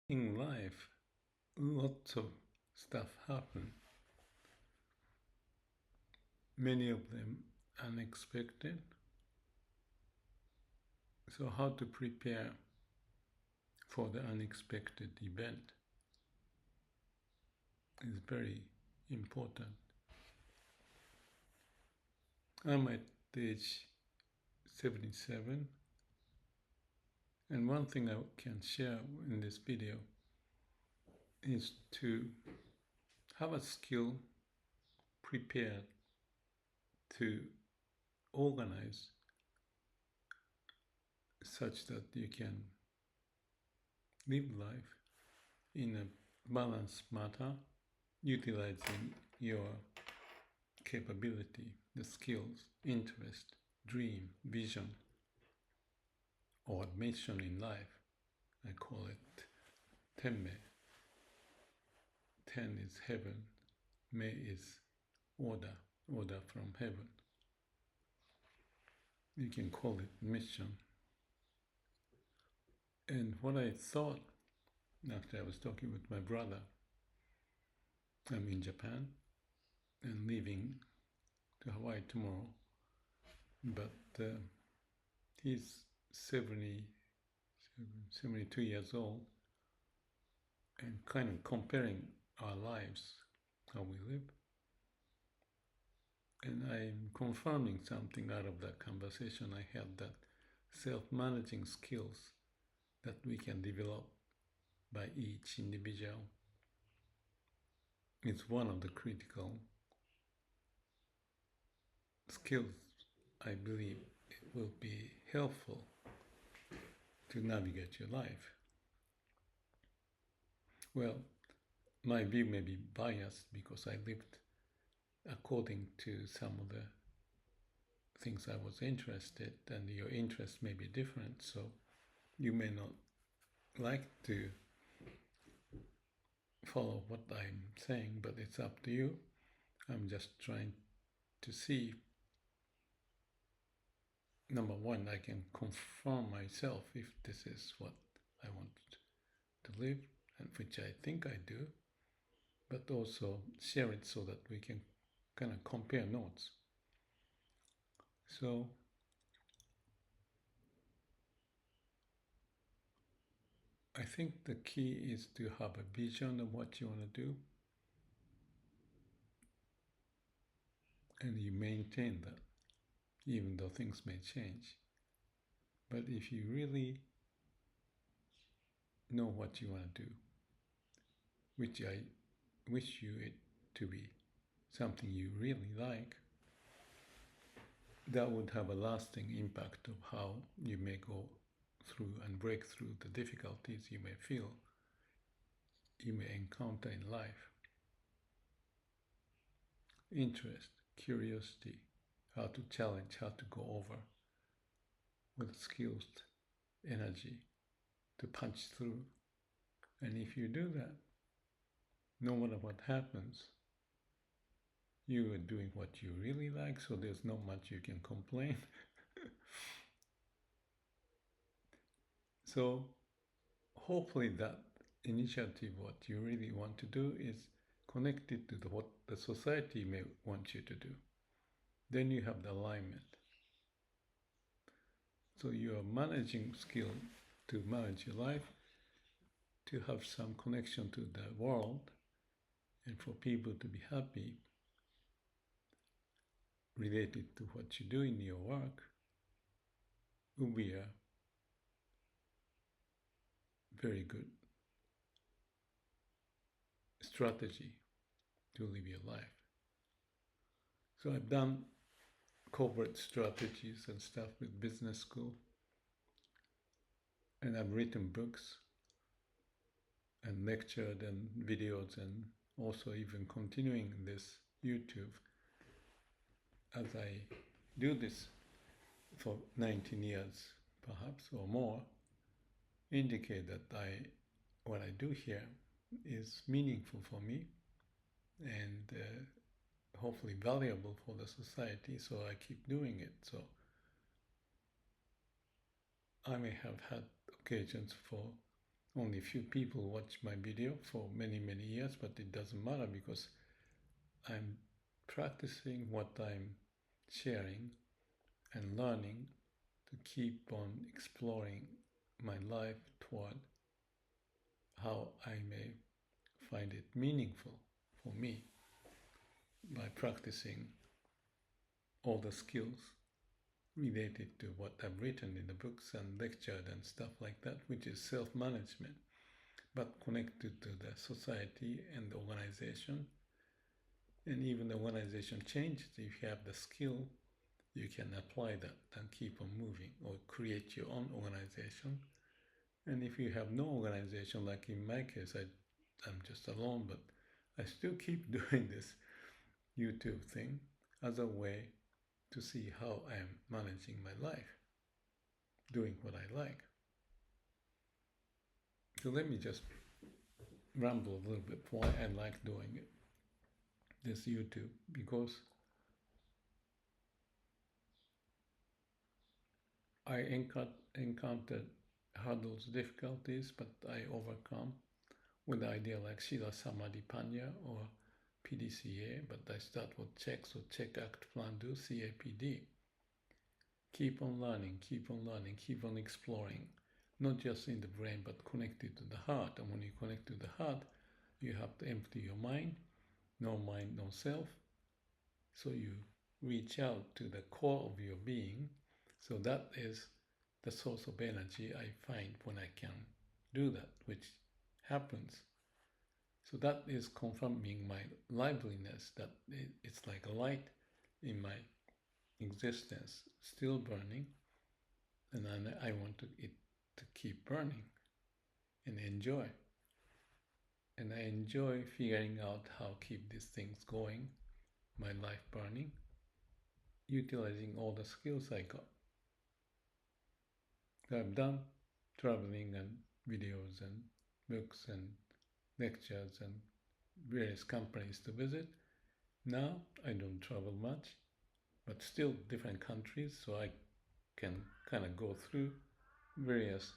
In life, lots of stuff happen, many of them unexpected. So how to prepare for the unexpected event is very important. I'm at age 77, and one thing I can share in this video is to have a skill prepared to organize such that you can live life in a balanced manner, utilizing your capability, the skills, interest, dream, vision, or mission in life. I call it ten-mei. Ten is heaven, mei is order, order from heaven. You can call it mission. And what I thought after I was talking with my brother, I'm in Japan and leaving to Hawaii tomorrow, but he's 72 years old, and kind of comparing our lives, how we live. And I'm confirming something out of that conversation I had, that self-managing skills that we can develop by each individual is one of the critical skills I believe it will be helpful to navigate your life. Well, my view may be biased because I lived according to some of the things I was interested, and your interests may be different, so you may not like to follow what I'm saying, but it's up to you. I'm just trying to see, number one, I can confirm myself if this is what I want to live, and which I think I do, but also share it so that we can kind of compare notes. So I think the key is to have a vision of what you want to do, and you maintain that, even though things may change. But if you really know what you want to do, which I wish you it to be something you really like, that would have a lasting impact of how you may go through and break through the difficulties you may feel, you may encounter in life. Interest, curiosity, how to challenge, how to go over with skills, energy to punch through. And if you do that, no matter what happens, you are doing what you really like, so there's not much you can complain. So hopefully that initiative, what you really want to do, is connected to what the society may want you to do. Then you have the alignment. So you are managing skill to manage your life, to have some connection to the world, and for people to be happy related to what you do in your work, will be a very good strategy to live your life. So I've done corporate strategies and stuff with business school, and I've written books and lectured and videos, and also even continuing this YouTube as I do this for 19 years perhaps or more, indicate that what I do here is meaningful for me and hopefully valuable for the society, so I keep doing it. So I may have had occasions for only few people watch my video for many, many years, but it doesn't matter because I'm practicing what I'm sharing and learning to keep on exploring my life toward how I may find it meaningful for me by practicing all the skills related to what I've written in the books and lectured and stuff like that, which is self-management, but connected to the society and the organization. And even the organization changes. If you have the skill, you can apply that and keep on moving or create your own organization. And if you have no organization, like in my case, I'm just alone, but I still keep doing this YouTube thing as a way to see how I am managing my life, doing what I like. So let me just ramble a little bit why I like doing it, this YouTube, because I encountered hurdles, difficulties, but I overcome with the idea like Sila Samadhi Panya or PDCA, but I start with check, so check, act, plan, do, CAPD. Keep on learning, keep on learning, keep on exploring, not just in the brain, but connected to the heart. And when you connect to the heart, you have to empty your mind, no mind, no self. So you reach out to the core of your being. So that is the source of energy I find when I can do that, which happens. So that is confirming my liveliness, that it's like a light in my existence, still burning, and I want it to keep burning and enjoy. And I enjoy figuring out how to keep these things going, my life burning, utilizing all the skills I got. So I've done traveling and videos and books and lectures and various companies to visit. Now I don't travel much, but still different countries, so I can kind of go through various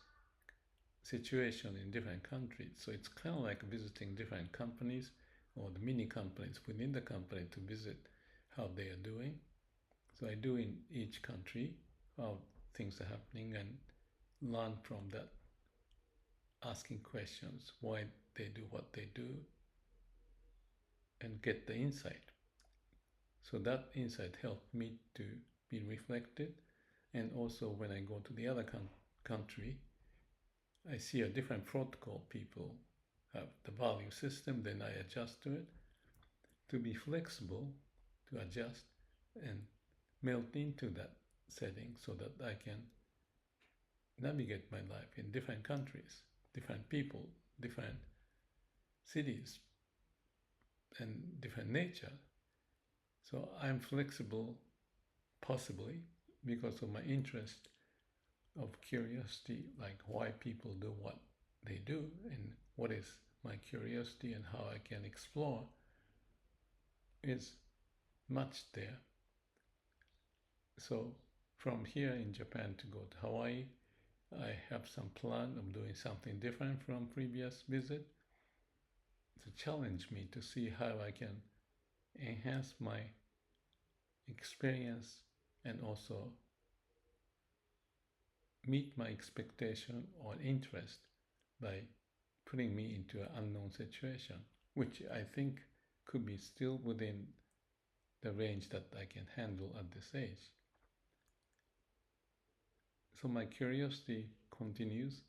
situations in different countries. So it's kind of like visiting different companies or the mini companies within the company to visit how they are doing. So I do in each country how things are happening and learn from that, asking questions why they do what they do and get the insight. So that insight helped me to be reflected. And also when I go to the other country, I see a different protocol. People have the value system, then I adjust to it. To be flexible, to adjust and melt into that setting so that I can navigate my life in different countries, different people, different cities, and different nature. So I'm flexible, possibly because of my interest of curiosity, like why people do what they do and what is my curiosity and how I can explore is much there. So from here in Japan to go to Hawaii, I have some plan of doing something different from previous visit to challenge me to see how I can enhance my experience and also meet my expectation or interest by putting me into an unknown situation, which I think could be still within the range that I can handle at this age. So my curiosity continues,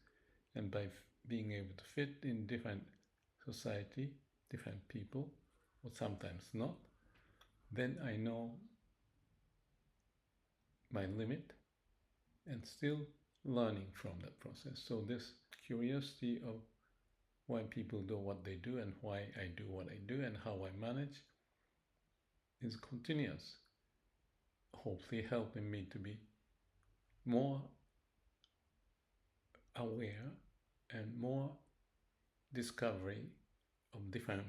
and by being able to fit in different society, different people, or sometimes not, then I know my limit and still learning from that process. So this curiosity of why people do what they do and why I do what I do and how I manage is continuous, hopefully helping me to be more aware and more discovery of different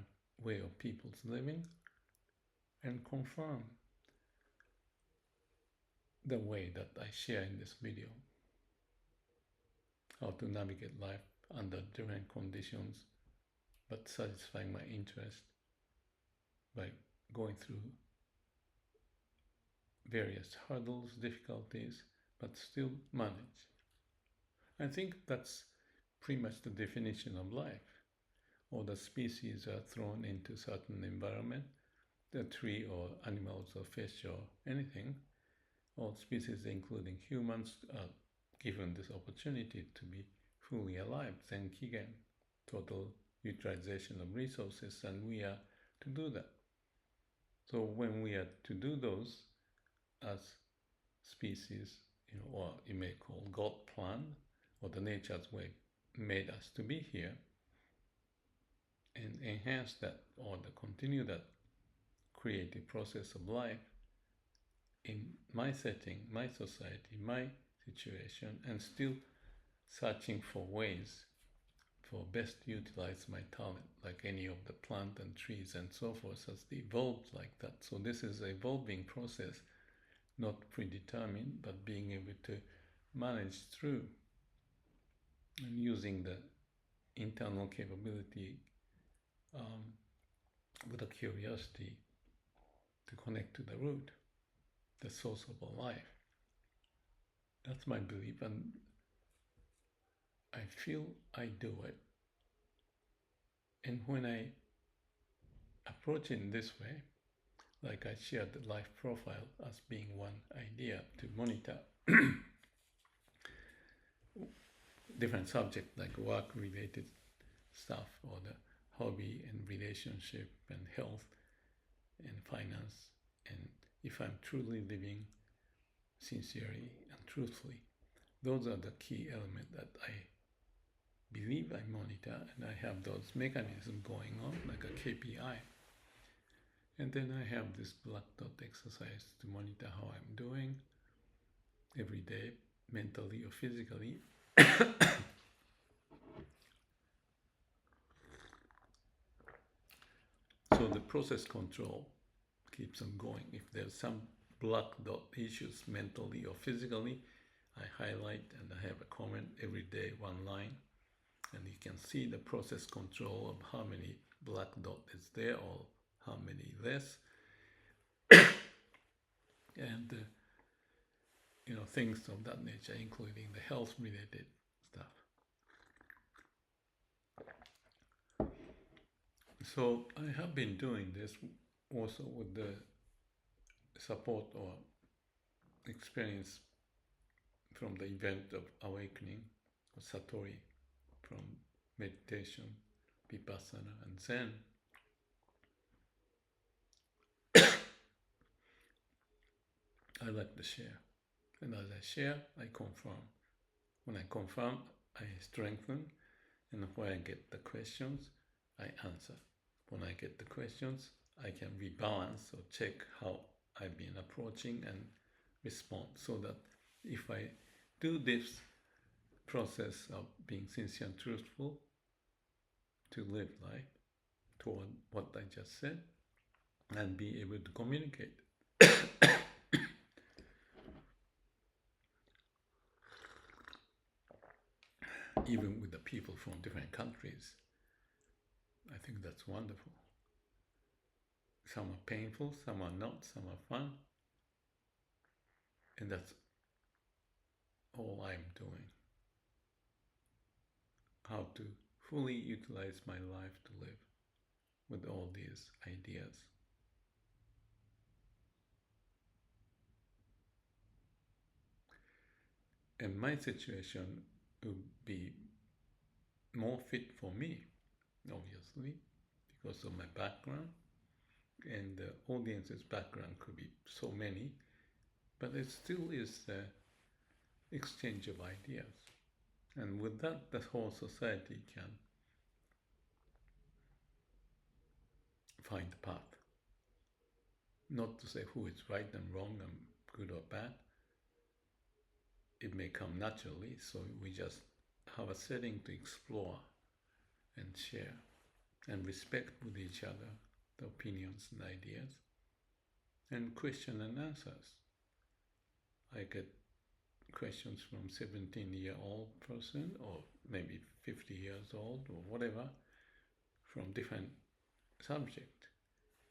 way of people's living and confirm the way that I share in this video, how to navigate life under different conditions, but satisfying my interest by going through various hurdles, difficulties, but still manage. I think that's pretty much the definition of life. All the species are thrown into certain environment, the tree or animals or fish or anything. All species, including humans, are given this opportunity to be fully alive, zenkigen, total utilization of resources, and we are to do that. So when we are to do those as species, or you may call God plan, or the nature's way made us to be here, and enhance that or continue that creative process of life in my setting, my society, my situation, and still searching for ways for best utilize my talent, like any of the plant and trees and so forth, has evolved like that. So this is an evolving process, not predetermined, but being able to manage through and using the internal capability with a curiosity to connect to the root, the source of our life. That's my belief, and I feel I do it. And when I approach it in this way, like I shared the life profile as being one idea to monitor different subjects like work-related stuff or the hobby and relationship and health and finance, and if I'm truly living sincerely and truthfully, those are the key elements that I believe I monitor, and I have those mechanisms going on like a KPI. And then I have this black dot exercise to monitor how I'm doing every day, mentally or physically. So the process control keeps on going. If there's some black dot issues mentally or physically, I highlight and I have a comment every day, one line, and you can see the process control of how many black dot is there or how many less, and things of that nature, including the health related stuff. So I have been doing this also with the support or experience from the event of awakening or satori, from meditation, vipassana, and Zen. I like to share, and as I share, I confirm. When I confirm, I strengthen, and when I get the questions, I answer. When I get the questions, I can rebalance or check how I've been approaching and respond, so that if I do this process of being sincere and truthful to live life toward what I just said and be able to communicate. Even with the people from different countries, I think that's wonderful. Some are painful, some are not, some are fun. And that's all I'm doing. How to fully utilize my life to live with all these ideas. And my situation would be more fit for me, obviously, because of my background. And the audience's background could be so many, but it still is the exchange of ideas. And with that, the whole society can find the path. Not to say who is right and wrong and good or bad. It may come naturally, so we just have a setting to explore and share and respect with each other the opinions and ideas and question and answers. I get questions from 17-year-old person or maybe 50 years old or whatever from different subject.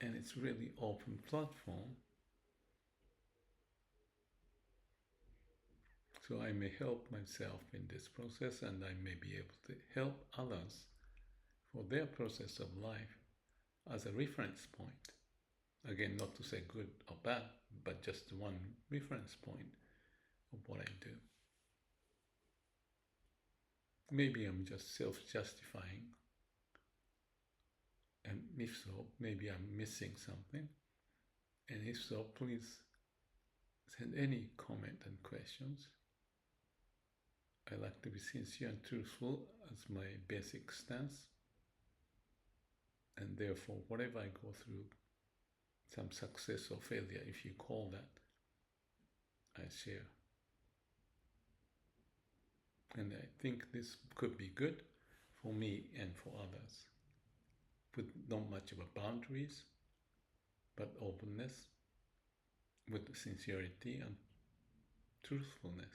And it's really open platform. So I may help myself in this process, and I may be able to help others for their process of life as a reference point. Again, not to say good or bad, but just one reference point of what I do. Maybe I'm just self-justifying, and if so, maybe I'm missing something. And if so, please send any comment and questions. I like to be sincere and truthful as my basic stance. And therefore, whatever I go through, some success or failure, if you call that, I share. And I think this could be good for me and for others, with not much of a boundaries, but openness, with sincerity and truthfulness.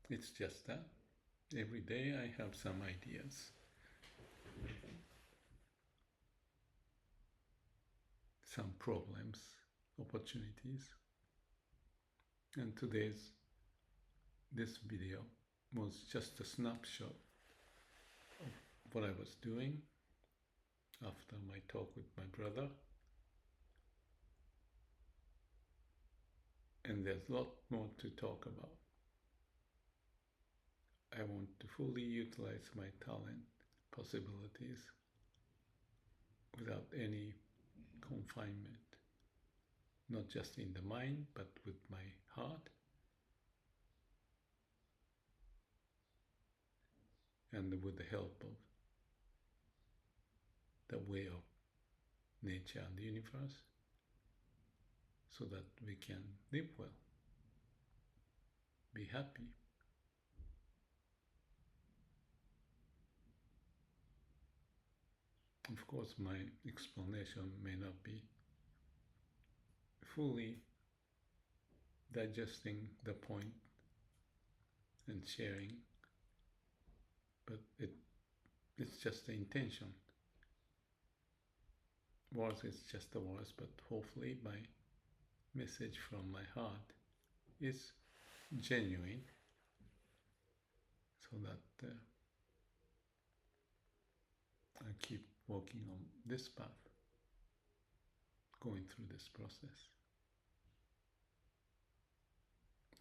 It's just that every day I have some ideas, some problems, opportunities. And this video was just a snapshot of what I was doing after my talk with my brother. And there's a lot more to talk about. I want to fully utilize my talent, possibilities, without any confinement, not just in the mind, but with my heart, and with the help of the way of nature and the universe, so that we can live well, be happy. Of course, my explanation may not be fully digesting the point and sharing, but it's just the intention. Words is just the words, but hopefully my message from my heart is genuine, so that I keep walking on this path, going through this process.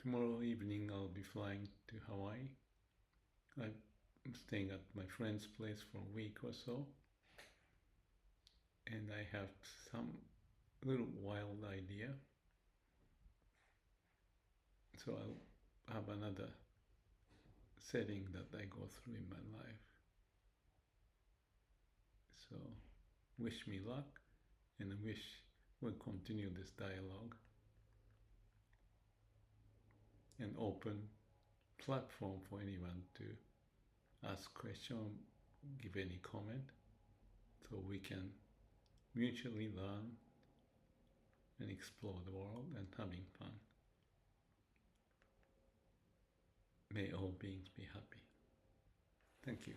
Tomorrow evening I'll be flying to Hawaii. I'm staying at my friend's place for a week or so, and I have some little wild idea. So I'll have another setting that I go through in my life. So wish me luck, and I wish we'll continue this dialogue, an open platform for anyone to ask questions, give any comment, so we can mutually learn and explore the world and having fun. May all beings be happy. Thank you.